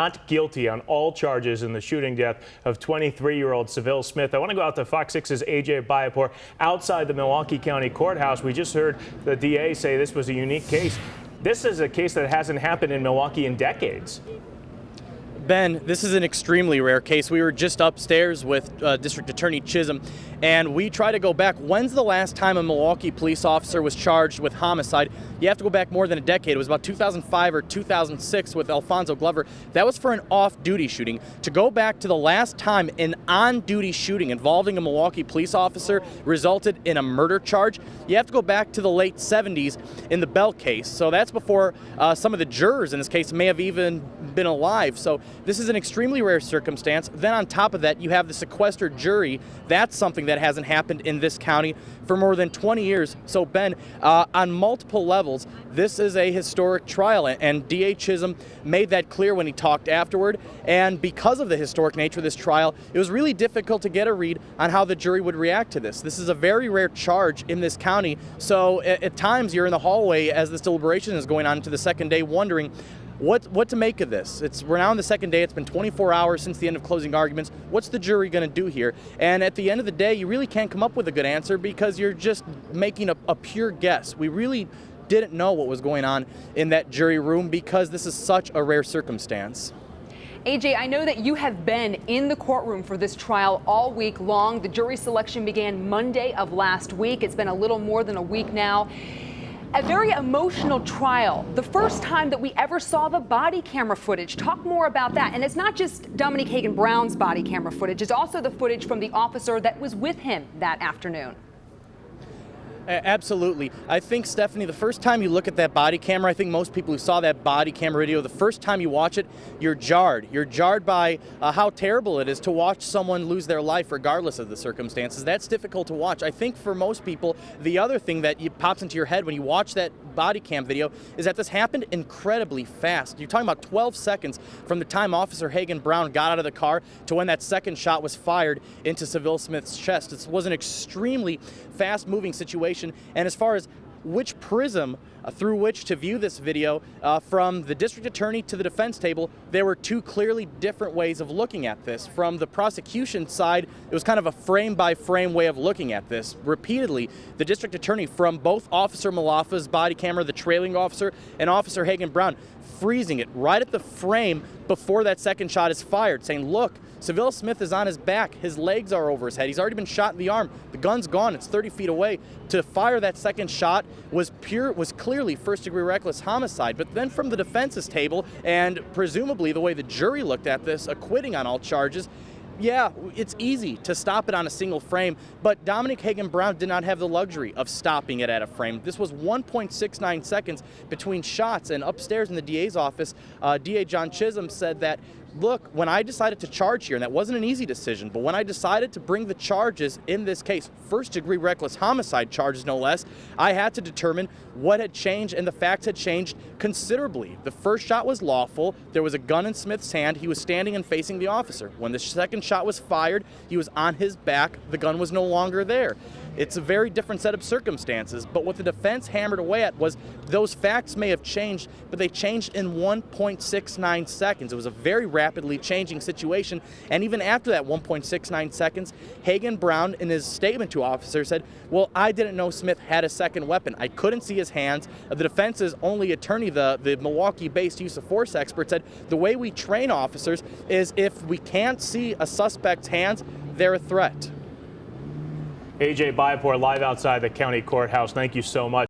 not guilty on all charges in the shooting death of 23-year-old Seville Smith. I want to go out to Fox 6's AJ Bayapor outside the Milwaukee County Courthouse. We just heard the DA say this was a unique case. This is a case that hasn't happened in Milwaukee in decades. Ben, this is an extremely rare case. We were just upstairs with District Attorney Chisholm, and we try to go back. When's the last time a Milwaukee police officer was charged with homicide? You have to go back more than a decade. It was about 2005 or 2006 with Alfonso Glover. That was for an off-duty shooting. To go back to the last time an on-duty shooting involving a Milwaukee police officer resulted in a murder charge, you have to go back to the late 70s in the Bell case. So that's before some of the jurors in this case may have even been alive. So this is an extremely rare circumstance. Then on top of that, you have the sequestered jury. That's something that hasn't happened in this county for more than 20 years. So Ben, on multiple levels, this is a historic trial, and DA Chisholm made that clear when he talked afterward. And because of the historic nature of this trial, it was really difficult to get a read on how the jury would react to this. This is a very rare charge in this county. So at times you're in the hallway as this deliberation is going on into the second day wondering what to make of this. We're now on the second day. It's been 24 hours since the end of closing arguments. What's the jury going to do here? And at the end of the day, you really can't come up with a good answer because you're just making a pure guess. We really didn't know what was going on in that jury room because this is such a rare circumstance. AJ, I know that you have been in the courtroom for this trial all week long. The jury selection began Monday of last week. It's been a little more than a week now. A very emotional trial. The first time that we ever saw the body camera footage. Talk more about that. And it's not just Dominique Heaggan-Brown's body camera footage. It's also the footage from the officer that was with him that afternoon. Absolutely. I think, Stephanie, the first time you look at that body camera, I think most people who saw that body camera video, the first time you watch it, you're jarred. You're jarred by how terrible it is to watch someone lose their life regardless of the circumstances. That's difficult to watch. I think for most people, the other thing that pops into your head when you watch that body cam video is that this happened incredibly fast. You're talking about 12 seconds from the time Officer Heaggan-Brown got out of the car to when that second shot was fired into Seville Smith's chest. This was an extremely fast-moving situation. And as far as which prism through which to view this video, from the district attorney to the defense table, there were two clearly different ways of looking at this. From the prosecution side, it was kind of a frame-by-frame way of looking at this. Repeatedly, the district attorney from both Officer Malafa's body camera, the trailing officer, and Officer Heaggan-Brown, freezing it right at the frame before that second shot is fired, saying, look, Seville Smith is on his back. His legs are over his head. He's already been shot in the arm. The gun's gone. It's 30 feet away. To fire that second shot was clearly first-degree reckless homicide. But then from the defense's table, and presumably the way the jury looked at this, acquitting on all charges, yeah, it's easy to stop it on a single frame, but Dominique Heaggan-Brown did not have the luxury of stopping it at a frame. This was 1.69 seconds between shots, and upstairs in the DA's office, DA John Chisholm said that, look, when I decided to charge here, and that wasn't an easy decision, but when I decided to bring the charges in this case, first-degree reckless homicide charges no less, I had to determine what had changed, and the facts had changed considerably. The first shot was lawful. There was a gun in Smith's hand. He was standing and facing the officer. When the second shot was fired, he was on his back. The gun was no longer there. It's a very different set of circumstances, but what the defense hammered away at was those facts may have changed, but they changed in 1.69 seconds. It was a very rapidly changing situation, and even after that 1.69 seconds, Heaggan-Brown, in his statement to officers, said, well, I didn't know Smith had a second weapon. I couldn't see his hands. The defense's only attorney, the Milwaukee-based use of force expert, said the way we train officers is if we can't see a suspect's hands, they're a threat. AJ Bayapor live outside the county courthouse. Thank you so much.